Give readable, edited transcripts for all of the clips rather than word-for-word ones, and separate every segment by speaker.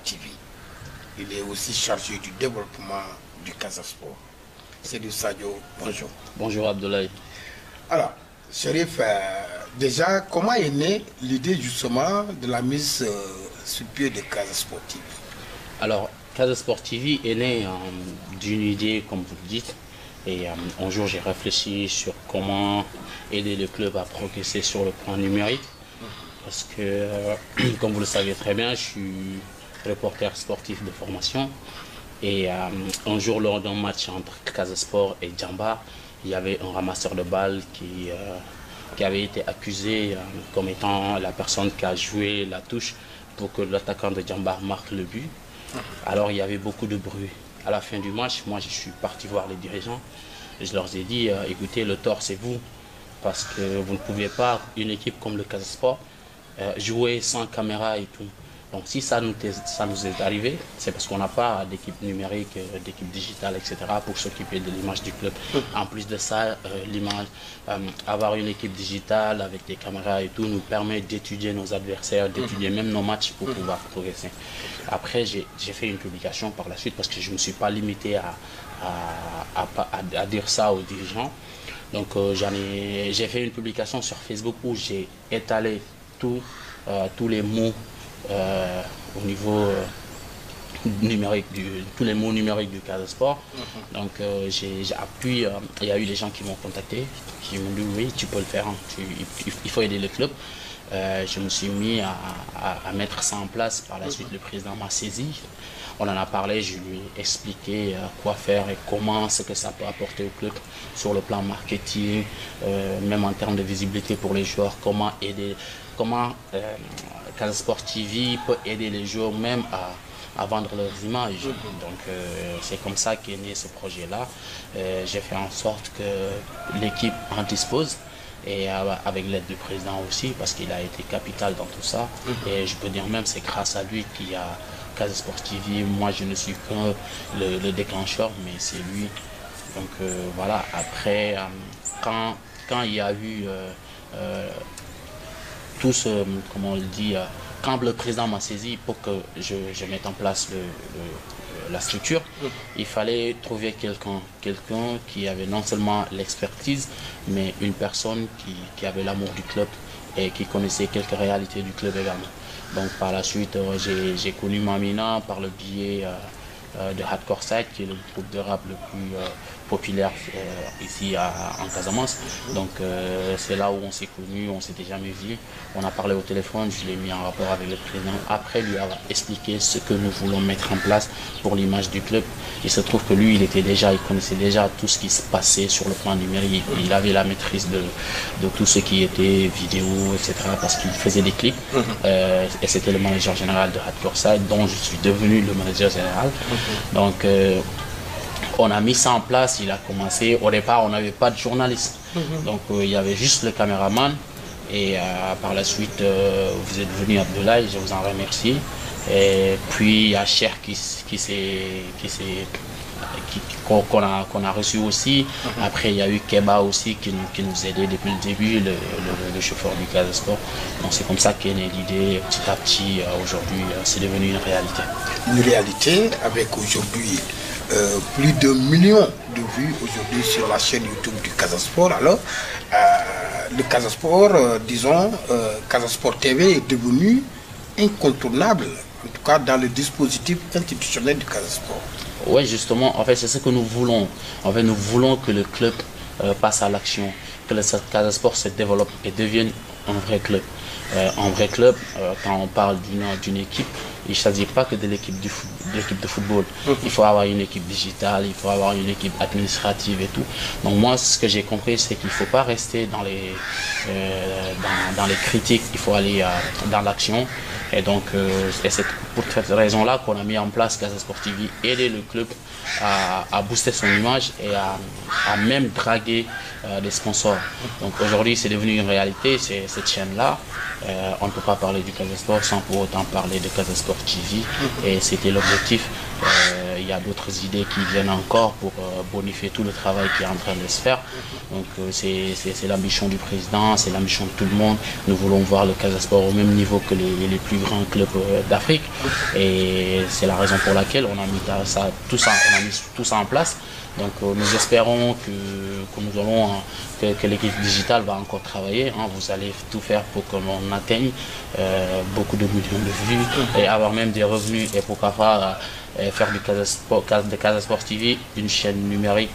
Speaker 1: TV. Il est aussi chargé du développement du Casa Sport. C'est du Sadio, bonjour.
Speaker 2: Bonjour Abdoulaye.
Speaker 1: Alors, Chérif, déjà, comment est née l'idée justement de la mise sur pied de Casa Sport TV?
Speaker 2: Alors, Casa Sport TV est né d'une idée, comme vous le dites. Et un jour, j'ai réfléchi sur comment aider le club à progresser sur le plan numérique. Parce que, comme vous le savez très bien, je suis reporter sportif de formation. Et un jour, lors d'un match entre Casa Sport et Djambar, il y avait un ramasseur de balles qui avait été accusé comme étant la personne qui a joué la touche pour que l'attaquant de Djambar marque le but. Alors, il y avait beaucoup de bruit. À la fin du match, moi, je suis parti voir les dirigeants. Et je leur ai dit, écoutez, le tort, c'est vous. Parce que vous ne pouvez pas, une équipe comme le Casa Sport, jouer sans caméra et tout. Donc si ça nous est arrivé, c'est parce qu'on n'a pas d'équipe numérique, d'équipe digitale, etc. pour s'occuper de l'image du club. En plus de ça, avoir une équipe digitale avec des caméras et tout nous permet d'étudier nos adversaires, d'étudier même nos matchs pour pouvoir progresser. Après, j'ai fait une publication par la suite parce que je ne me suis pas limité à dire ça aux dirigeants. Donc j'ai fait une publication sur Facebook où j'ai étalé tous les mots au niveau numérique tous les mots numériques du Casa Sport. Donc j'ai appuyé, il y a eu des gens qui m'ont contacté, qui m'ont dit oui, tu peux le faire, hein, il faut aider le club. Je me suis mis à mettre ça en place. Par la suite, le président m'a saisi. On en a parlé, je lui ai expliqué quoi faire et comment, ce que ça peut apporter au club sur le plan marketing, même en termes de visibilité pour les joueurs, comment Casa Sport TV peut aider les joueurs même à vendre leurs images. Donc c'est comme ça qu'est né ce projet-là. J'ai fait en sorte que l'équipe en dispose. Et avec l'aide du président aussi, parce qu'il a été capital dans tout ça. Et je peux dire même c'est grâce à lui qu'il y a Casa Sport TV. Moi, je ne suis que le déclencheur, mais c'est lui. Donc voilà, après, quand il y a eu tout ce, comment on le dit, quand le président m'a saisi pour que je mette en place la structure, il fallait trouver quelqu'un qui avait non seulement l'expertise, mais une personne qui avait l'amour du club et qui connaissait quelques réalités du club également. Donc par la suite, j'ai connu Mamina par le biais de Hardcore Side, qui est le groupe de rap le plus populaire ici en Casamance. Donc c'est là où on s'est connus, on s'était jamais vus. On a parlé au téléphone, je l'ai mis en rapport avec le président. Après lui avoir expliqué ce que nous voulons mettre en place pour l'image du club. Il se trouve que lui, il connaissait déjà tout ce qui se passait sur le plan numérique. Il avait la maîtrise de tout ce qui était vidéo, etc. parce qu'il faisait des clips. Et c'était le manager général de Hardcore Side, dont je suis devenu le manager général. Donc on a mis ça en place, il a commencé. Au départ, on n'avait pas de journaliste. Donc il y avait juste le caméraman. Et par la suite, vous êtes venu Abdoulaye, je vous en remercie. Et puis il y a Cher qu'on a reçu aussi. Après, il y a eu Keba aussi qui nous aidait depuis le début, le chauffeur du Casa Sport. Donc c'est comme ça qu'est née l'idée. Petit à petit, aujourd'hui, c'est devenu une réalité.
Speaker 1: Une réalité avec aujourd'hui plus de millions de vues aujourd'hui sur la chaîne YouTube du Casa Sport. Alors, le Casa Sport, disons, Casa Sport TV est devenu incontournable, en tout cas dans le dispositif institutionnel du Casa Sport.
Speaker 2: Oui, justement, en fait, c'est ce que nous voulons. En fait, nous voulons que le club passe à l'action, que le Casa Sport se développe et devienne un vrai club. Un vrai club, quand on parle d'une équipe, il ne s'agit pas que de l'équipe de football. Il faut avoir une équipe digitale, il faut avoir une équipe administrative et tout. Donc moi, ce que j'ai compris, c'est qu'il ne faut pas rester dans les critiques, il faut aller dans l'action. Et donc, c'est pour cette raison-là qu'on a mis en place Casa Sport TV, aider le club à booster son image et à même draguer des sponsors. Donc aujourd'hui, c'est devenu une réalité, cette chaîne-là. On ne peut pas parler du Casa Sport sans pour autant parler de Casa Sport TV. Et c'était l'objectif Il y a d'autres idées qui viennent encore pour bonifier tout le travail qui est en train de se faire. Donc c'est l'ambition du président, c'est l'ambition de tout le monde. Nous voulons voir le Casa Sport au même niveau que les plus grands clubs d'Afrique. Et c'est la raison pour laquelle on a mis tout ça en place. Donc nous espérons que l'équipe digitale va encore travailler. Hein. Vous allez tout faire pour que l'on atteigne beaucoup de millions de vues et avoir même des revenus et pourquoi pas faire de Casa Sport TV une chaîne numérique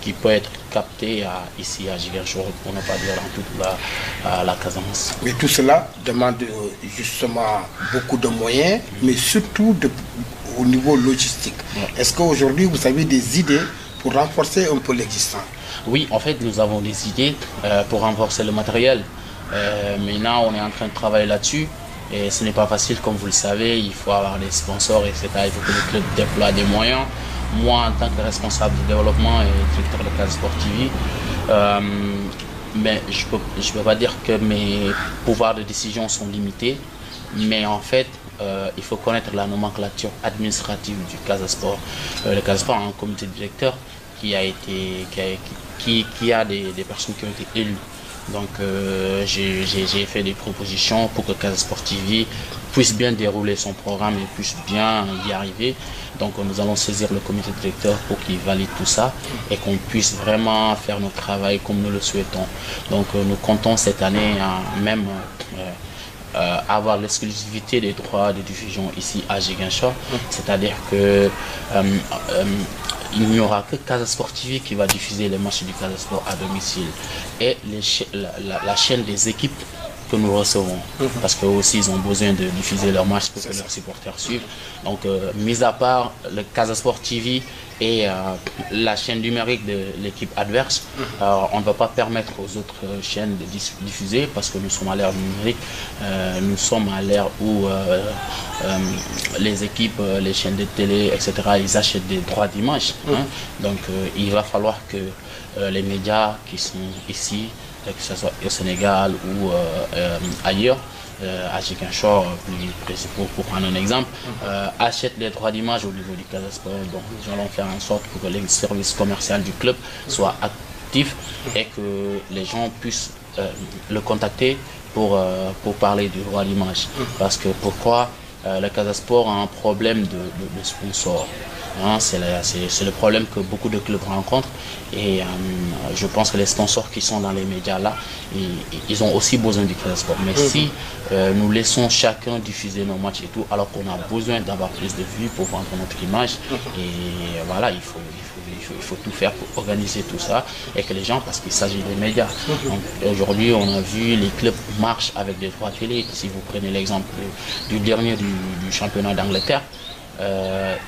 Speaker 2: qui peut être captée ici à Ziguinchor, pour ne pas dire dans toute la Casamance.
Speaker 1: Mais tout cela demande justement beaucoup de moyens, mais surtout au niveau logistique. Ouais. Est-ce qu'aujourd'hui vous avez des idées pour renforcer un peu l'existant?
Speaker 2: Oui, en fait, nous avons des idées pour renforcer le matériel. Maintenant, on est en train de travailler là-dessus. Et ce n'est pas facile, comme vous le savez. Il faut avoir des sponsors, etc. Il faut que le club déploie des moyens. Moi, en tant que responsable du développement et directeur de Casa Sport TV, mais je peux pas dire que mes pouvoirs de décision sont limités. Mais en fait, il faut connaître la nomenclature administrative du Casa Sport. Le Casa Sport a un comité directeur qui a des personnes qui ont été élues. Donc j'ai fait des propositions pour que Casa Sport TV puisse bien dérouler son programme et puisse bien y arriver. Donc nous allons saisir le comité directeur pour qu'il valide tout ça et qu'on puisse vraiment faire notre travail comme nous le souhaitons. Donc nous comptons cette année même avoir l'exclusivité des droits de diffusion ici à Ziguinchor, c'est-à-dire que il n'y aura que Casa Sport TV qui va diffuser les matchs du Casa Sport à domicile et la chaîne des équipes que nous recevons, parce qu'eux aussi ils ont besoin de diffuser leurs matchs pour que leurs supporters suivent. Donc mis à part le Casa Sport TV et la chaîne numérique de l'équipe adverse, on ne va pas permettre aux autres chaînes de diffuser parce que nous sommes à l'ère numérique, nous sommes à l'ère où les équipes, les chaînes de télé, etc., ils achètent des droits d'image. Hein. Donc il va falloir que les médias qui sont ici, que ce soit au Sénégal ou ailleurs, à Ziguinchor, pour prendre un exemple, achètent les droits d'image au niveau du Casa Sport. Donc nous allons faire en sorte que les services commerciaux du club soient actifs et que les gens puissent le contacter pour parler du droit d'image. Parce que pourquoi le Casa Sport a un problème de sponsor. Hein, c'est le problème que beaucoup de clubs rencontrent et je pense que les sponsors qui sont dans les médias là, ils ont aussi besoin du Casa Sport. Mais si nous laissons chacun diffuser nos matchs et tout, alors qu'on a besoin d'avoir plus de vues pour vendre notre image, et voilà, il faut tout faire pour organiser tout ça et que les gens, parce qu'il s'agit des médias. Aujourd'hui, on a vu les clubs marchent avec des droits télé. Si vous prenez l'exemple du dernier du championnat d'Angleterre,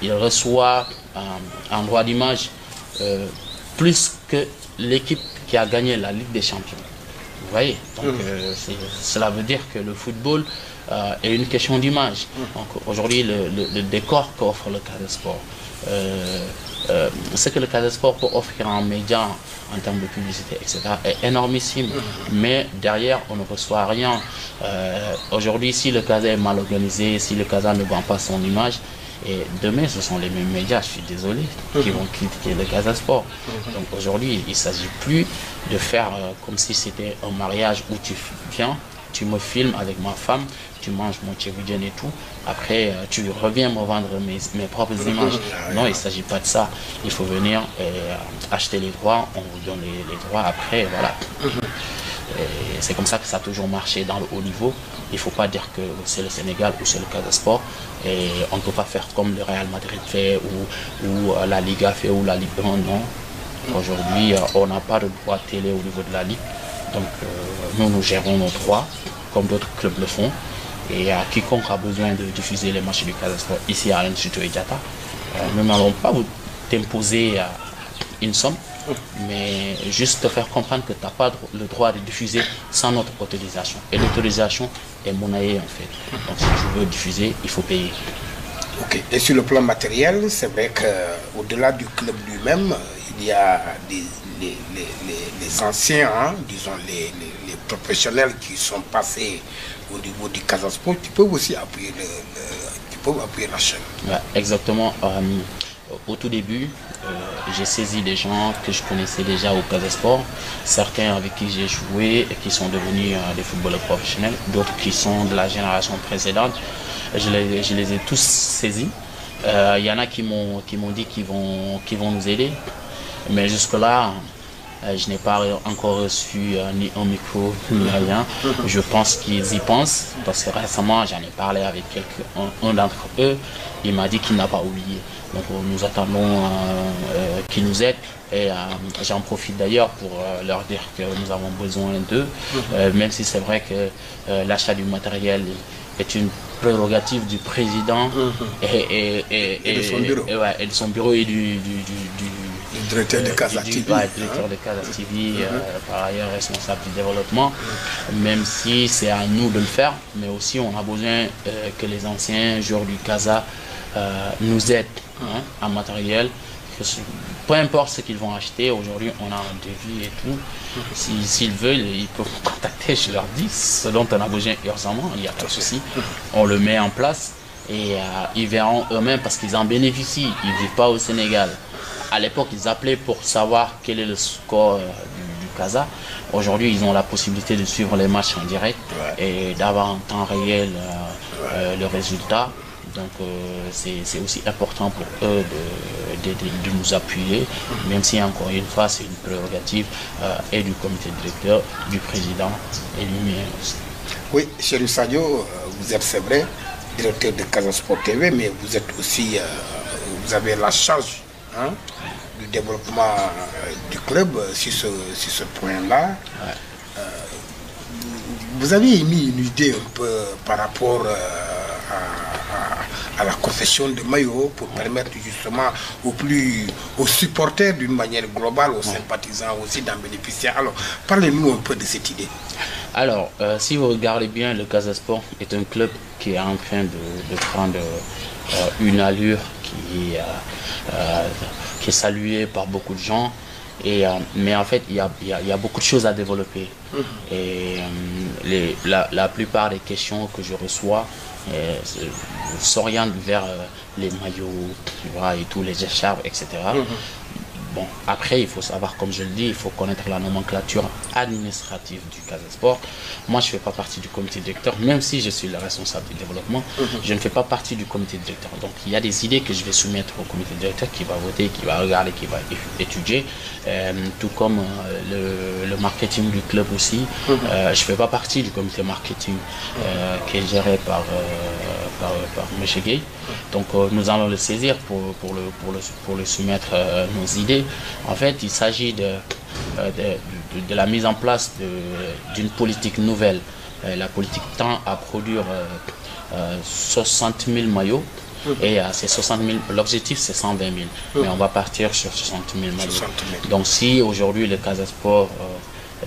Speaker 2: il reçoit un droit d'image plus que l'équipe qui a gagné la Ligue des Champions. Vous voyez, donc cela veut dire que le football est une question d'image. Donc aujourd'hui, le décor qu'offre le Casa Sport, ce que le Casa Sport peut offrir en médias en termes de publicité, etc., est énormissime. Mais derrière, on ne reçoit rien. Aujourd'hui, si le Casa est mal organisé, si le Casa ne vend pas son image, et demain, ce sont les mêmes médias, je suis désolé, qui vont critiquer le Casa Sport. Donc aujourd'hui, il ne s'agit plus de faire comme si c'était un mariage où tu viens, tu me filmes avec ma femme, tu manges mon tchévoudienne et tout. Après, tu reviens me vendre mes propres images. Non, il ne s'agit pas de ça. Il faut venir acheter les droits, on vous donne les droits après, voilà. C'est comme ça que ça a toujours marché dans le haut niveau. Il ne faut pas dire que c'est le Sénégal ou c'est le Casa Sport. Et on ne peut pas faire comme le Real Madrid fait ou la Liga fait ou la Ligue 1, non. Aujourd'hui, on n'a pas de droit télé au niveau de la Ligue. Donc nous gérons nos droits comme d'autres clubs le font. Et à quiconque a besoin de diffuser les matchs du Casa Sport ici à l'Institut Diatta, nous n'allons pas vous t'imposer une somme, mais juste te faire comprendre que tu n'as pas le droit de diffuser sans notre autorisation. Et l'autorisation est monnayée en fait. Donc si tu veux diffuser, il faut payer.
Speaker 1: Ok. Et sur le plan matériel, c'est vrai qu'au-delà du club lui-même, il y a les anciens, hein, disons les professionnels qui sont passés au niveau du Casa Sport, qui peuvent aussi appuyer peuvent appuyer la chaîne.
Speaker 2: Ouais, exactement. Au tout début, j'ai saisi des gens que je connaissais déjà au Casa Sport, certains avec qui j'ai joué et qui sont devenus des footballeurs professionnels, d'autres qui sont de la génération précédente. Je les ai tous saisis. Il y en a qui m'ont dit qu'ils vont nous aider, mais jusque-là, je n'ai pas encore reçu ni un micro ni rien. Je pense qu'ils y pensent parce que récemment j'en ai parlé avec un d'entre eux. Il m'a dit qu'il n'a pas oublié. Donc nous attendons qu'ils nous aident et j'en profite d'ailleurs pour leur dire que nous avons besoin d'eux, même si c'est vrai que l'achat du matériel est une prérogative du président et de son bureau et du
Speaker 1: directeur de Casa TV.
Speaker 2: Directeur de Casa TV, par ailleurs responsable du développement, même si c'est à nous de le faire, mais aussi on a besoin que les anciens joueurs du Casa nous aident en matériel. Peu importe ce qu'ils vont acheter, aujourd'hui on a un devis et tout. S'ils veulent, ils peuvent me contacter, je leur dis ce dont on a besoin urgemment, il n'y a pas de souci. On le met en place et ils verront eux-mêmes parce qu'ils en bénéficient, ils ne vivent pas au Sénégal. À l'époque, ils appelaient pour savoir quel est le score du Casa. Aujourd'hui, ils ont la possibilité de suivre les matchs en direct et d'avoir en temps réel le résultat. Donc c'est aussi important pour eux de nous appuyer, même si encore une fois c'est une prérogative et du comité directeur, du président et du mien aussi.
Speaker 1: Oui, Chérif Sadio, vous êtes, c'est vrai, directeur de Casa Sport TV, mais vous êtes aussi, vous avez la charge du développement du club sur ce point-là. Ouais. Vous avez émis une idée un peu par rapport à la concession de maillots pour permettre justement aux supporters d'une manière globale, aux sympathisants aussi d'en bénéficier. Alors, parlez-nous un peu de cette idée.
Speaker 2: Alors, si vous regardez bien, le Casa Sport est un club qui est en train de prendre une allure qui est saluée par beaucoup de gens. Mais en fait, il y a beaucoup de choses à développer. Et la plupart des questions que je reçois s'orientent vers les maillots, tu vois, et tous les écharpes, etc. Bon, après, il faut savoir, comme je le dis, il faut connaître la nomenclature administrative du Casa Sport. Moi, je ne fais pas partie du comité directeur, même si je suis le responsable du développement, je ne fais pas partie du comité directeur. Donc, il y a des idées que je vais soumettre au comité directeur qui va voter, qui va regarder, qui va étudier, tout comme le marketing du club aussi. Je ne fais pas partie du comité marketing qui est géré par M. Gay. Donc, nous allons le saisir pour le soumettre nos idées. En fait, il s'agit de la mise en place d'une politique nouvelle. La politique tend à produire 60 000 maillots et à ces 60 000, l'objectif c'est 120 000, mais on va partir sur 60 000 maillots. Donc si aujourd'hui le Casa Sport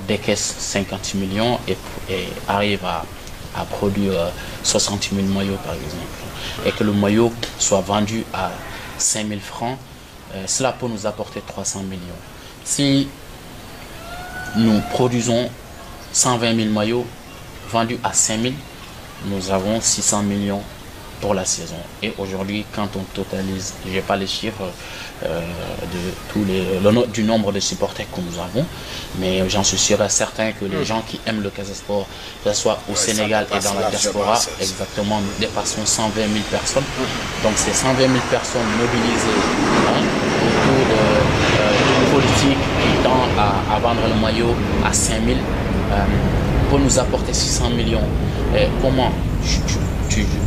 Speaker 2: décaisse 50 millions et arrive à produire 60 000 maillots par exemple, et que le maillot soit vendu à 5 000 francs, cela peut nous apporter 300 millions. Si nous produisons 120 000 maillots vendus à 5 000, nous avons 600 millions pour la saison. Et aujourd'hui, quand on totalise, je n'ai pas les chiffres du nombre de supporters que nous avons, mais j'en suis sûr et certain que les gens qui aiment le Casa Sport, que ce soit au Sénégal et dans la diaspora, exactement, nous dépassons 120 000 personnes. Donc ces 120 000 personnes mobilisées autour d'une politique qui tend à vendre le maillot à 5 000 pour nous apporter 600 millions. Et comment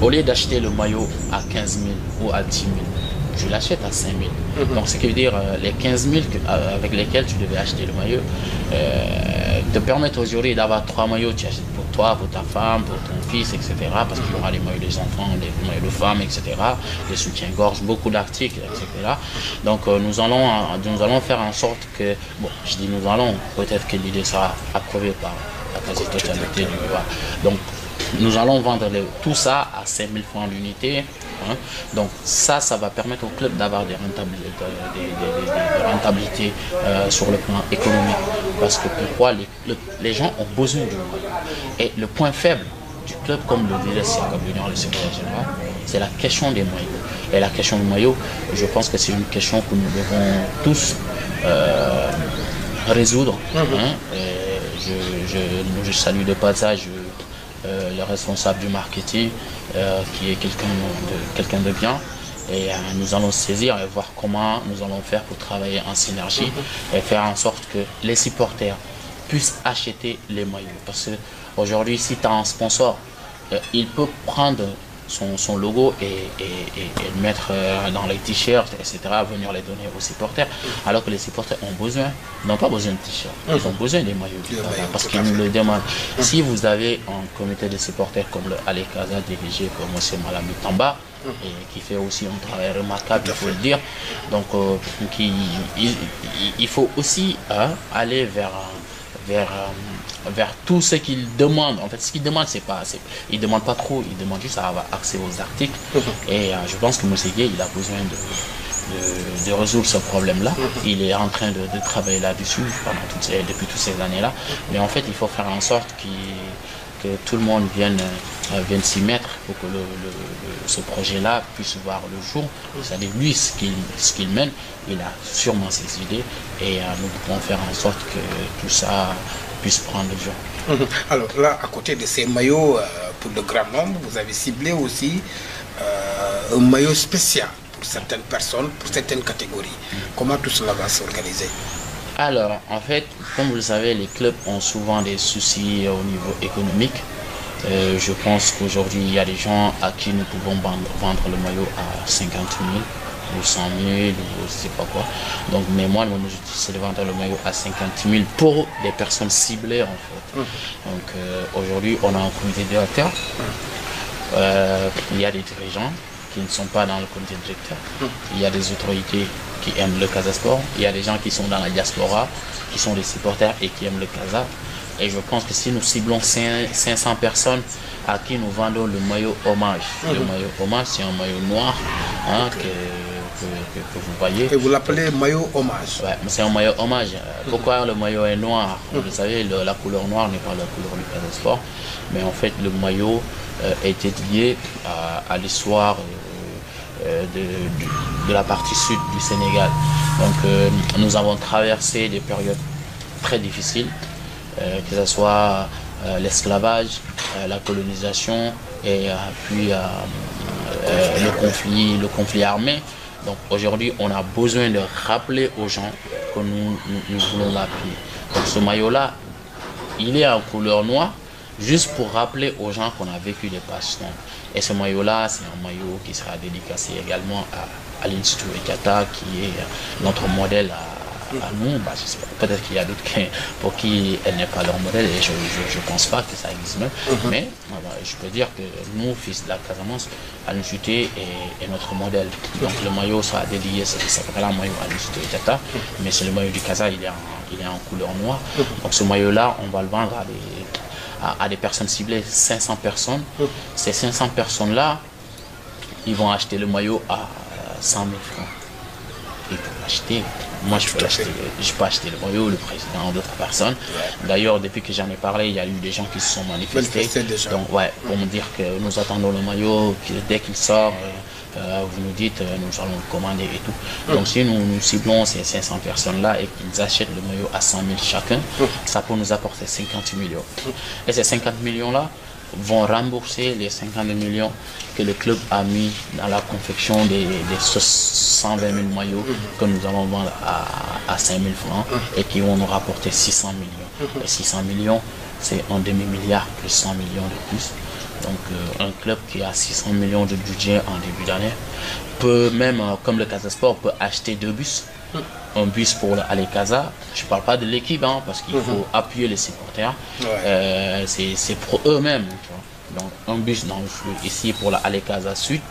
Speaker 2: au lieu d'acheter le maillot à 15 000 ou à 10 000, tu l'achètes à 5 000. Donc, ce qui veut dire les 15 000 avec lesquels tu devais acheter le maillot te permettent aujourd'hui d'avoir 3 maillots. Tu achètes pour toi, pour ta femme, pour ton fils, etc. Parce qu'il y aura les maillots des enfants, les maillots de femmes, etc. Les soutiens-gorge, beaucoup d'articles, etc. Donc, nous allons faire en sorte que, bon, je dis nous allons, peut-être que l'idée sera approuvée par la quasi-totalité du pouvoir. Donc, nous allons vendre tout ça à 5 000 francs l'unité. Donc ça va permettre au club d'avoir des rentabilités sur le plan économique. Parce que pourquoi les gens ont besoin du maillot. Et le point faible du club, comme le disait Siaka Bunian, le secrétaire général, c'est la question des maillots. Et la question du maillot, je pense que c'est une question que nous devons tous résoudre. Je salue de passage le responsable du marketing, qui est quelqu'un de bien. Et nous allons saisir et voir comment nous allons faire pour travailler en synergie et faire en sorte que les supporters puissent acheter les maillots. Parce qu'aujourd'hui, si tu as un sponsor, il peut prendre son logo et le mettre dans les t-shirts, etc., venir les donner aux supporters, alors que les supporters n'ont pas besoin de t-shirts, ils ont besoin des maillots, parce qu'ils nous le demandent. Si vous avez un comité de supporters comme le Ale Casa, dirigé par M. Malami Tamba, et qui fait aussi un travail remarquable, il faut le dire, donc il faut aussi aller vers tout ce qu'ils demandent. En fait, ce qu'ils demandent, ils ne demandent pas trop, ils demandent juste à avoir accès aux articles. Et je pense que Moussé Gueye, il a besoin de résoudre ce problème-là. Il est en train de travailler là-dessus depuis toutes ces années-là. Mais en fait, il faut faire en sorte que tout le monde vienne s'y mettre pour que ce projet-là puisse voir le jour. C'est-à-dire, lui, ce qu'il mène, il a sûrement ses idées et nous pouvons faire en sorte que tout ça puisse prendre le jour.
Speaker 1: Alors là, à côté de ces maillots, pour le grand nombre, vous avez ciblé aussi un maillot spécial pour certaines personnes, pour certaines catégories. Comment tout cela va s'organiser?
Speaker 2: Alors, en fait, comme vous le savez, les clubs ont souvent des soucis au niveau économique. Je pense qu'aujourd'hui, il y a des gens à qui nous pouvons vendre le maillot à 50 000 ou 100 000 ou je ne sais pas quoi. Donc, mais moi, mon objectif, c'est de vendre le maillot à 50 000 pour des personnes ciblées, en fait. Donc, aujourd'hui, on a un comité directeur. Il y a des dirigeants qui ne sont pas dans le comité directeur. Il y a des autorités qui aiment le Casa Sport. Il y a des gens qui sont dans la diaspora, qui sont des supporters et qui aiment le Casa. Et je pense que si nous ciblons 500 personnes à qui nous vendons le maillot hommage, le maillot hommage, c'est un maillot noir que vous voyez.
Speaker 1: Et vous l'appelez maillot hommage?
Speaker 2: Ouais, c'est un maillot hommage. Pourquoi le maillot est noir? Vous savez, la couleur noire n'est pas la couleur du Casa Sport, mais en fait, le maillot est lié à l'histoire de la partie sud du Sénégal. Donc, nous avons traversé des périodes très difficiles, que ce soit l'esclavage, la colonisation et puis le conflit armé. Donc aujourd'hui, on a besoin de rappeler aux gens que nous voulons l'appuyer. Donc ce maillot-là, il est en couleur noire, juste pour rappeler aux gens qu'on a vécu des passions. Et ce maillot-là, c'est un maillot qui sera dédicacé également à l'Institut Ekata, qui est notre modèle à nous. Bah, peut-être qu'il y a d'autres pour qui elle n'est pas leur modèle, et je ne pense pas que ça existe même. Mais je peux dire que nous, fils de la Casamance, à l'Institut est notre modèle. Donc le maillot sera dédié, ça s'appellera un maillot à l'Institut Ekata, mais c'est le maillot du Casa, il est en couleur noire. Donc ce maillot-là, on va le vendre à des personnes ciblées, 500 personnes. Ces 500 personnes-là, ils vont acheter le maillot à 100 000 francs. Ils peuvent l'acheter. Moi, je peux acheter le maillot, le président, d'autres personnes. D'ailleurs, depuis que j'en ai parlé, il y a eu des gens qui se sont manifestés. Donc, ouais, pour me dire que nous attendons le maillot, que dès qu'il sort, vous nous dites, nous allons le commander et tout. Donc, si nous ciblons ces 500 personnes-là et qu'ils achètent le maillot à 100 000 chacun, ça peut nous apporter 50 millions. Et ces 50 millions-là vont rembourser les 50 millions que le club a mis dans la confection des 120 000 maillots que nous allons vendre à 5 000 francs et qui vont nous rapporter 600 millions. Et 600 millions, c'est un demi-milliard plus 100 millions de plus. Donc un club qui a 600 millions de budget en début d'année peut même, comme le Casa Sport, peut acheter 2 bus. Un bus pour aller Casa, je ne parle pas de l'équipe, hein, parce qu'il faut appuyer les supporters, c'est pour eux-mêmes. Donc un bus dans le flux ici pour aller Casa Sud,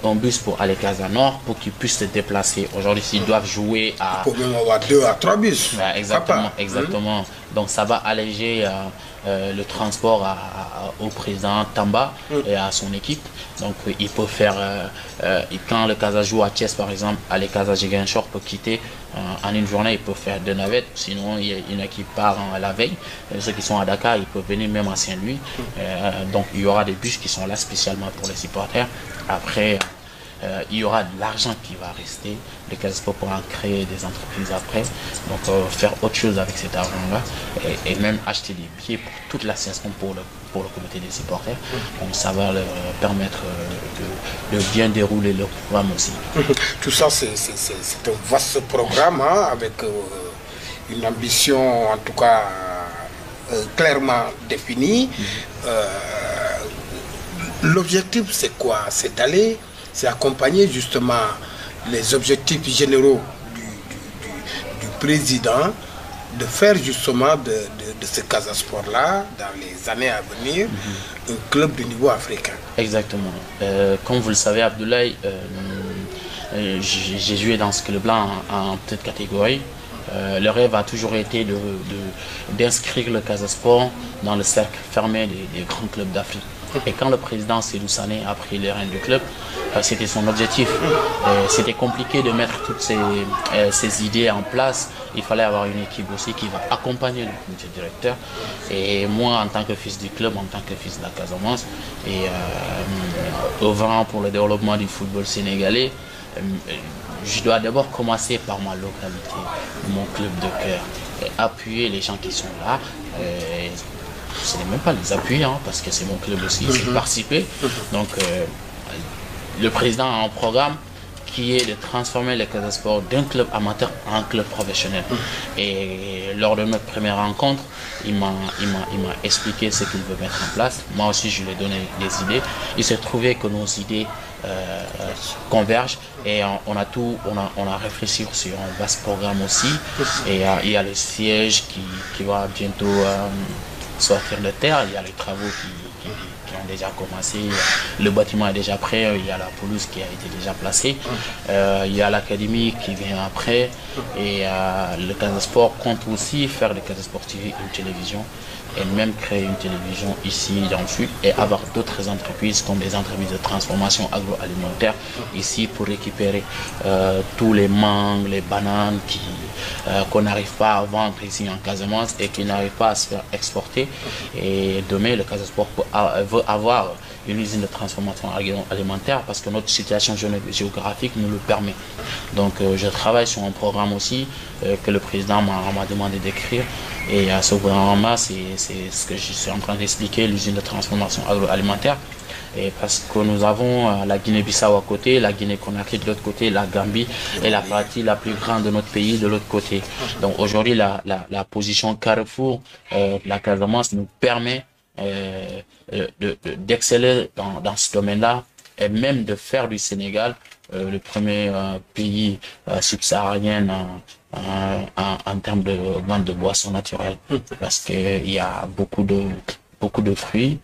Speaker 2: un bus pour aller Casa Nord pour qu'ils puissent se déplacer. Aujourd'hui, s'ils doivent jouer à...
Speaker 1: Il faut même avoir 2 à 3 bus.
Speaker 2: Exactement. Donc ça va alléger le transport au président Tamba et à son équipe. Donc il peut faire, quand le Casa joue à Thiès par exemple, aller Casa Ziguinchor peut quitter en une journée, il peut faire 2 navettes, sinon il y a une équipe part la veille. Ceux qui sont à Dakar, ils peuvent venir même à Saint-Louis. Donc il y aura des bus qui sont là spécialement pour les supporters. Après, il y aura de l'argent qui va rester. Le Casa Sport pourra créer des entreprises après, donc faire autre chose avec cet argent-là et même acheter des billets pour toute la saison pour le comité des supporters. Donc ça va leur permettre de bien dérouler leur programme aussi.
Speaker 1: Tout ça, c'est un vaste programme hein, avec une ambition en tout cas clairement définie. L'objectif, c'est quoi? C'est d'aller, c'est accompagner justement les objectifs généraux du président, de faire justement de ce Casa Sport-là, dans les années à venir, un club de niveau africain.
Speaker 2: Exactement. Comme vous le savez, Abdoulaye, j'ai joué dans ce club-là en petite catégorie. Le rêve a toujours été d'inscrire le Casa Sport dans le cercle fermé des grands clubs d'Afrique. Et quand le président Seydou Sané a pris les rênes du club, c'était son objectif. C'était compliqué de mettre toutes ces idées en place. Il fallait avoir une équipe aussi qui va accompagner le comité directeur. Et moi, en tant que fils du club, en tant que fils de la Casamance, et œuvrant pour le développement du football sénégalais, je dois d'abord commencer par ma localité, mon club de cœur, et appuyer les gens qui sont là. Ce n'est même pas les appuyer, hein, parce que c'est mon club aussi, c'est participer. Donc, le président a un programme qui est de transformer le Casa Sport d'un club amateur en club professionnel. Et lors de notre première rencontre, il m'a expliqué ce qu'il veut mettre en place. Moi aussi, je lui ai donné des idées. Il s'est trouvé que nos idées convergent et on a réfléchi sur un vaste programme aussi. Et il y a le siège qui va bientôt sortir de terre. Il y a les travaux qui ont déjà commencé, le bâtiment est déjà prêt, il y a la pelouse qui a été déjà placée, il y a l'académie qui vient après, et le Casa Sport compte aussi faire de Casa Sport TV une télévision, et même créer une télévision ici dans le sud, et avoir d'autres entreprises comme des entreprises de transformation agroalimentaire ici pour récupérer tous les mangues, les bananes qu'on n'arrive pas à vendre ici en Casamance et qui n'arrivent pas à se faire exporter. Et demain, le Casa Sport veut avoir une usine de transformation alimentaire parce que notre situation géographique nous le permet. Donc je travaille sur un programme aussi que le président m'a demandé d'écrire. Et à ce programme-là, c'est ce que je suis en train d'expliquer, l'usine de transformation agroalimentaire. Et parce que nous avons la Guinée-Bissau à côté, la Guinée-Conakry de l'autre côté, la Gambie et la partie la plus grande de notre pays de l'autre côté. Donc aujourd'hui, la position carrefour de la Casamance nous permet d'exceller dans ce domaine-là et même de faire du Sénégal le premier pays subsaharien en termes de vente de boissons naturelles. Parce qu'il y a beaucoup de fruits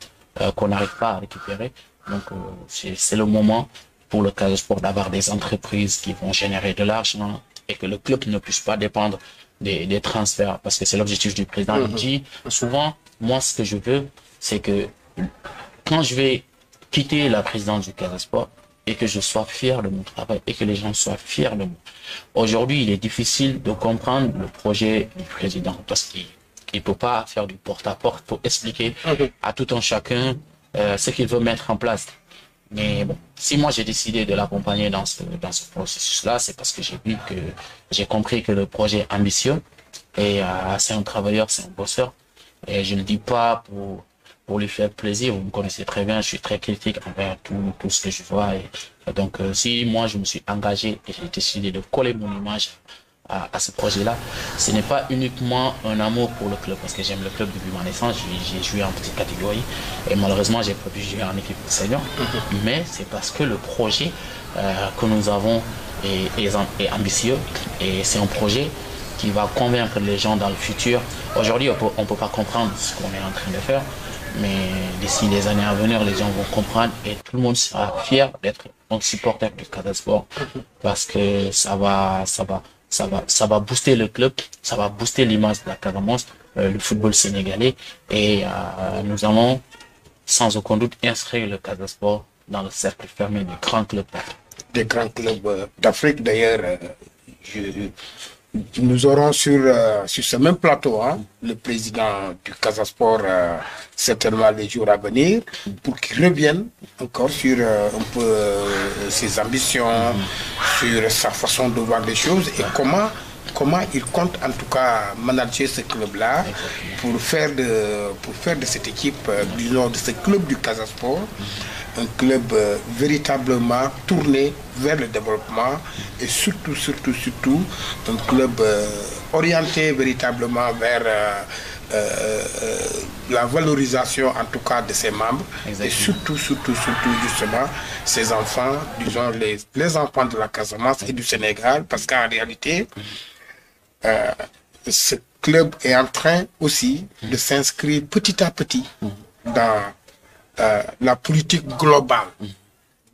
Speaker 2: qu'on n'arrive pas à récupérer. Donc c'est le moment pour le Casa Sport d'avoir des entreprises qui vont générer de l'argent et que le club ne puisse pas dépendre des transferts, parce que c'est l'objectif du président. Il dit souvent, moi ce que je veux, c'est que quand je vais quitter la présidence du Casa Sport et que je sois fier de mon travail et que les gens soient fiers de moi. Aujourd'hui, il est difficile de comprendre le projet du président parce qu'il ne peut pas faire du porte-à-porte pour expliquer à tout un chacun ce qu'il veut mettre en place. Mais bon, si moi j'ai décidé de l'accompagner dans ce processus-là, c'est parce que j'ai compris que le projet est ambitieux et c'est un travailleur, c'est un bosseur. Et je ne dis pas pour lui faire plaisir, vous me connaissez très bien, je suis très critique envers tout ce que je vois. Et donc si moi je me suis engagé et j'ai décidé de coller mon image à ce projet-là, ce n'est pas uniquement un amour pour le club, parce que j'aime le club depuis ma naissance, j'ai joué en petite catégorie et malheureusement j'ai pas pu jouer en équipe senior, mais c'est parce que le projet que nous avons est ambitieux et c'est un projet qui va convaincre les gens dans le futur. Aujourd'hui on ne peut pas comprendre ce qu'on est en train de faire, mais d'ici les années à venir, les gens vont comprendre et tout le monde sera fier d'être un supporter du Casa Sport parce que ça va booster le club, ça va booster l'image de la Casamance, le football sénégalais, et nous allons sans aucun doute inscrire le Casa Sport dans le cercle fermé des grands clubs d'Afrique.
Speaker 1: Des grands clubs d'Afrique, d'ailleurs, nous aurons sur ce même plateau le président du Casa Sport, certainement les jours à venir, pour qu'il revienne encore sur un peu ses ambitions, sur sa façon de voir les choses et comment il compte en tout cas manager ce club-là pour faire de cette équipe, disons de ce club du Casa Sport, un club véritablement tourné vers le développement et surtout un club orienté véritablement vers la valorisation en tout cas de ses membres. Exactement. Et surtout justement ses enfants, disons les enfants de la Casamance et du Sénégal, parce qu'en réalité ce club est en train aussi de s'inscrire petit à petit dans la politique globale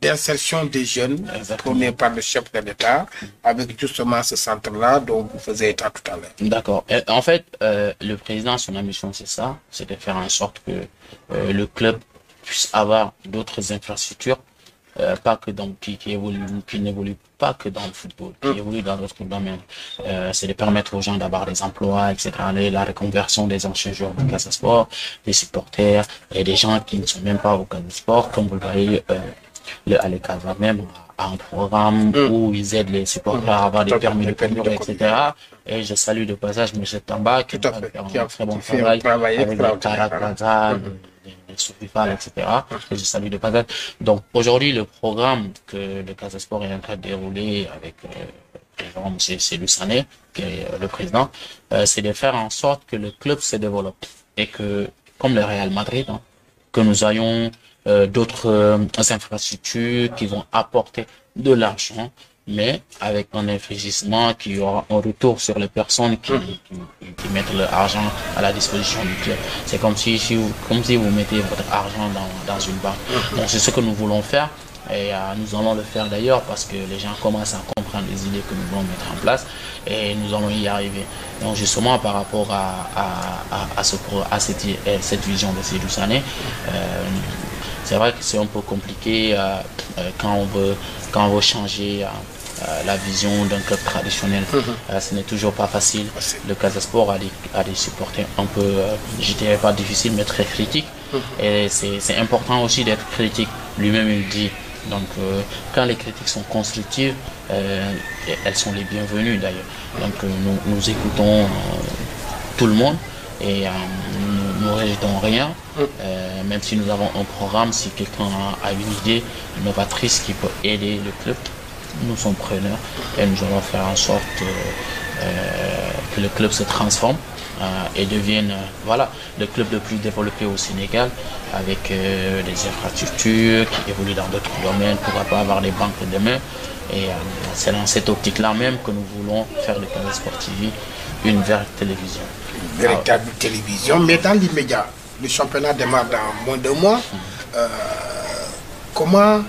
Speaker 1: d'insertion des jeunes prônée par le chef de l'État, avec justement ce centre-là dont vous faisiez état tout à l'heure.
Speaker 2: D'accord. En fait, le président, son ambition, c'est ça, c'est de faire en sorte que le club puisse avoir d'autres infrastructures, pas que qui n'évoluent pas que dans le football, qui évoluent dans d'autres domaines. C'est de permettre aux gens d'avoir des emplois, etc. La reconversion des anciens joueurs du Casa Sport, des supporters et des gens qui ne sont même pas au Casa Sport, comme vous le voyez, à l'Ecasa même a un programme où ils aident les supporters à avoir des permis de conduire, etc. Et je salue de passage M. Tamba qui a fait un très bon travail avec les Caracaza, les Soufifal, etc. Et je salue de passage. Donc aujourd'hui, le programme que le Casa Sport est en train de dérouler avec M. Cédou Sané, qui est le président, c'est de faire en sorte que le club se développe et que, comme le Real Madrid, que nous ayons d'autres infrastructures qui vont apporter de l'argent, mais avec un investissement qui aura un retour sur les personnes qui mettent leur argent à la disposition du club. C'est comme si vous mettez votre argent dans une banque. Donc c'est ce que nous voulons faire et nous allons le faire d'ailleurs parce que les gens commencent à comprendre les idées que nous voulons mettre en place et nous allons y arriver. Donc justement par rapport à cette vision de Cédou Sané, c'est vrai que c'est un peu compliqué quand on veut changer la vision d'un club traditionnel. Ce n'est toujours pas facile. Le Casa Sport a des supporters un peu, je dirais pas difficile, mais très critiques. Et c'est important aussi d'être critique. Lui-même il dit. Donc quand les critiques sont constructives, elles sont les bienvenues d'ailleurs. Donc nous écoutons tout le monde. Et nous ne rejetons rien, même si nous avons un programme, si quelqu'un a une idée novatrice qui peut aider le club, nous sommes preneurs et nous allons faire en sorte que le club se transforme et devienne le club le plus développé au Sénégal avec des infrastructures qui évoluent dans d'autres domaines, pourra pas avoir des banques demain. Et c'est dans cette optique-là même que nous voulons faire le Casa Sport TV une véritable télévision.
Speaker 1: Une véritable télévision, mais dans l'immédiat, le championnat démarre dans moins de mois. Comment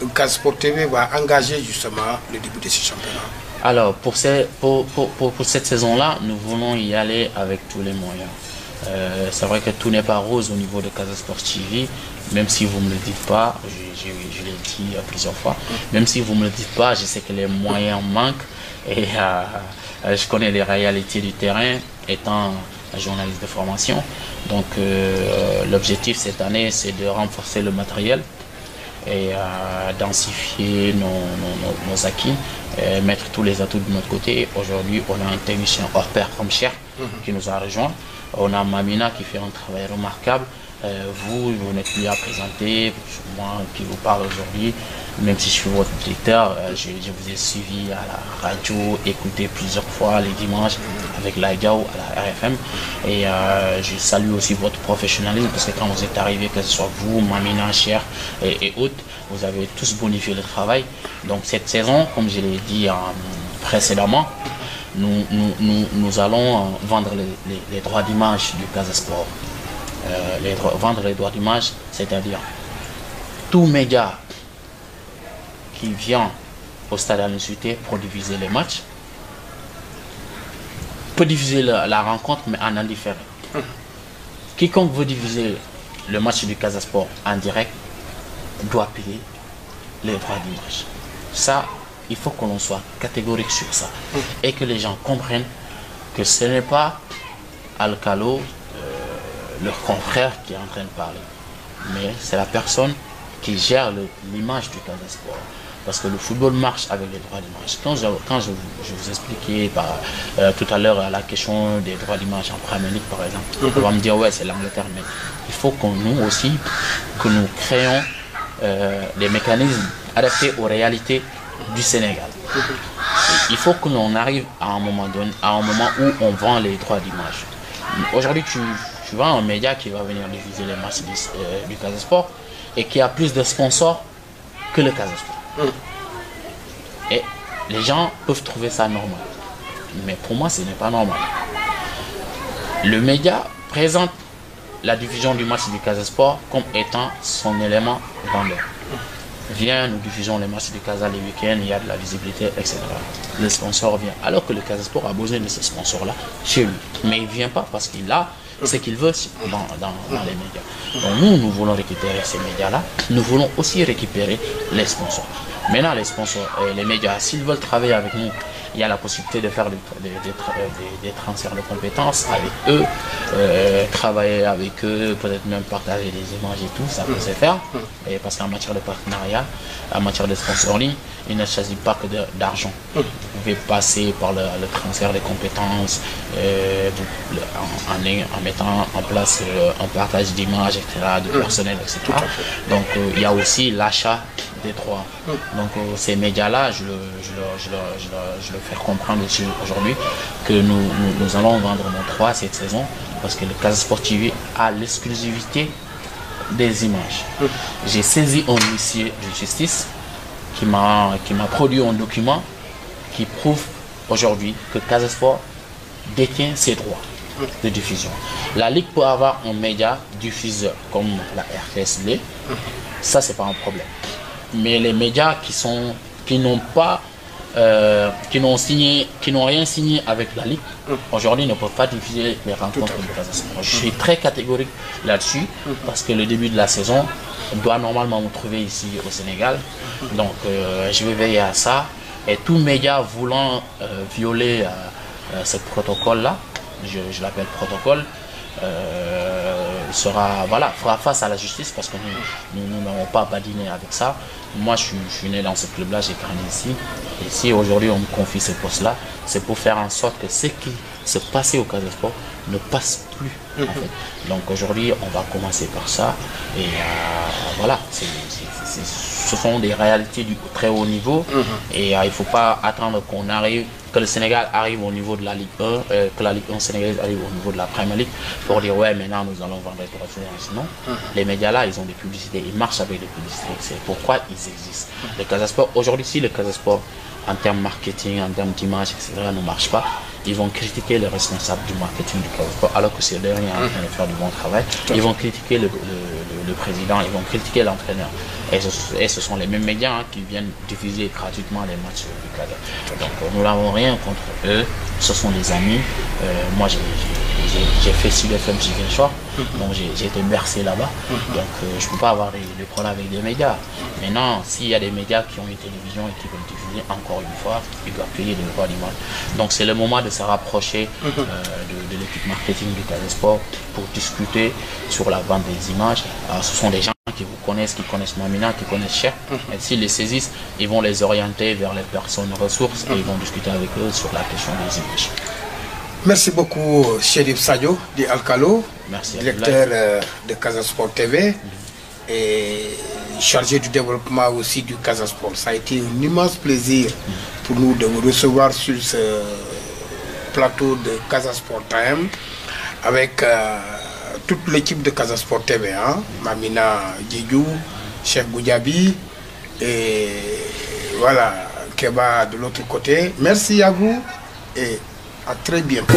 Speaker 1: le Casa Sport TV va engager justement le début de ce championnat?
Speaker 2: Alors, pour cette saison-là, nous voulons y aller avec tous les moyens. C'est vrai que tout n'est pas rose au niveau de Casa Sport TV, même si vous ne me le dites pas, je l'ai dit plusieurs fois, même si vous ne me le dites pas, je sais que les moyens manquent et je connais les réalités du terrain étant un journaliste de formation. Donc l'objectif cette année, c'est de renforcer le matériel et densifier nos acquis, mettre tous les atouts de notre côté. Aujourd'hui, on a un technicien hors pair comme Cher qui nous a rejoint. On a Mamina qui fait un travail remarquable. Vous n'êtes plus à présenter, moi qui vous parle aujourd'hui, même si je suis votre directeur, je vous ai suivi à la radio, écouté plusieurs fois les dimanches avec la Gao à la RFM. Et je salue aussi votre professionnalisme parce que quand vous êtes arrivé, que ce soit vous, Mamina, Cher et autres, vous avez tous bonifié le travail. Donc cette saison, comme je l'ai dit précédemment, nous allons vendre les droits d'image du Casa Sport. Vendre les droits d'image, c'est-à-dire tout média qui vient au stade Aline-Sitoé pour diffuser les matchs peut diffuser la rencontre, mais en indifféré. Quiconque veut diffuser le match du Casa Sport en direct doit payer les droits d'image. Ça, il faut que l'on soit catégorique sur ça. Et que les gens comprennent que ce n'est pas Alcalo, leur confrère, qui est en train de parler. Mais c'est la personne qui gère l'image du Casa Sport. Parce que le football marche avec les droits d'image. Quand je vous expliquais tout à l'heure la question des droits d'image en Premier League, par exemple, on va me dire, ouais, c'est l'Angleterre, mais il faut que nous aussi, que nous créons des mécanismes adaptés aux réalités du Sénégal. Il faut que l'on arrive à un moment donné, à un moment où on vend les droits d'image. Aujourd'hui, tu vois un média qui va venir diffuser les matchs du Casa Sport et qui a plus de sponsors que le Casa Sport. Et les gens peuvent trouver ça normal. Mais pour moi, ce n'est pas normal. Le média présente la diffusion du match du Casa Sport comme étant son élément vendeur. Viens, nous diffusons les matchs du Casa les week-ends, il y a de la visibilité, etc. Le sponsor vient. Alors que le Casa Sport a besoin de ce sponsor-là chez lui. Mais il ne vient pas parce qu'il a ce qu'il veut dans les médias. Donc nous voulons récupérer ces médias-là. Nous voulons aussi récupérer les sponsors. Maintenant, les sponsors et les médias, s'ils veulent travailler avec nous, il y a la possibilité de faire des transferts de compétences avec eux, travailler avec eux, peut-être même partager des images et tout, ça peut se faire. Et parce qu'en matière de partenariat, en matière de sponsoring, il ne s'agit pas que d'argent. Vous pouvez passer par le transfert des compétences, en mettant en place un partage d'images, etc., de personnel, etc. Donc il y a aussi l'achat des droits. Donc ces médias-là, je le fais comprendre aussi aujourd'hui que nous allons vendre nos droits cette saison parce que le Casa Sport TV a l'exclusivité des images. J'ai saisi un huissier de justice qui m'a produit un document qui prouve aujourd'hui que Casa Sport détient ses droits de diffusion. La Ligue peut avoir un média diffuseur comme la RTSB, ça c'est pas un problème. Mais les médias qui n'ont rien signé avec la Ligue, aujourd'hui ne peuvent pas diffuser les rencontres de Casa Sport. Je suis très catégorique là-dessus parce que le début de la saison doit normalement me trouver ici au Sénégal. Donc je vais veiller à ça. Et tout média voulant violer ce protocole-là, je l'appelle protocole, fera face à la justice parce que nous n'avons pas badiné avec ça. Moi, je suis né dans ce club-là, j'ai grandi ici. Et si aujourd'hui on me confie ce poste-là, c'est pour faire en sorte que ce qui se passait au Casa Sport ne passe plus. En fait. Donc aujourd'hui, on va commencer par ça. Et voilà, ce sont des réalités du très haut niveau. Et il ne faut pas attendre que le Sénégal arrive au niveau de la Ligue 1, que la Ligue 1 sénégalaise arrive au niveau de la Premier League pour dire ouais, maintenant nous allons vendre les droits de non. Les médias là, ils ont des publicités, ils marchent avec des publicités, c'est pourquoi ils existent. Le Casa Sport, aujourd'hui, si le Casa Sport en termes marketing, en termes d'image, etc. ne marche pas, ils vont critiquer le responsable du marketing du Casa Sport alors que c'est dernier en train de faire du bon travail. Ils vont critiquer le président, ils vont critiquer l'entraîneur. Et ce sont les mêmes médias qui viennent diffuser gratuitement les matchs du Casa. Donc nous n'avons rien contre eux, ce sont des amis. Moi j'ai fait Sud FM Ziguinchor, donc j'ai été bercé là-bas. Donc je ne peux pas avoir des problèmes avec des médias. Maintenant, s'il y a des médias qui ont une télévision et qui veulent diffuser, encore une fois, ils doivent payer des droits d'image. Donc c'est le moment de se rapprocher de l'équipe marketing du Casa Sport pour discuter sur la vente des images. Alors, ce sont des gens qui vous connaissent, qui connaissent Mamina, qui connaissent Cher. Et s'ils les saisissent, ils vont les orienter vers les personnes ressources et ils vont discuter avec eux sur la question des images.
Speaker 1: Merci beaucoup, Chérif Sadio de Alcalo, directeur de Casa Sport TV et chargé du développement aussi du Casa Sport. Ça a été un immense plaisir pour nous de vous recevoir sur ce plateau de Casa Sport Time avec toute l'équipe de Casa Sport TV, Mamina Djidjou, Chef Goudiaby et voilà, Keba de l'autre côté. Merci à vous et à très bientôt.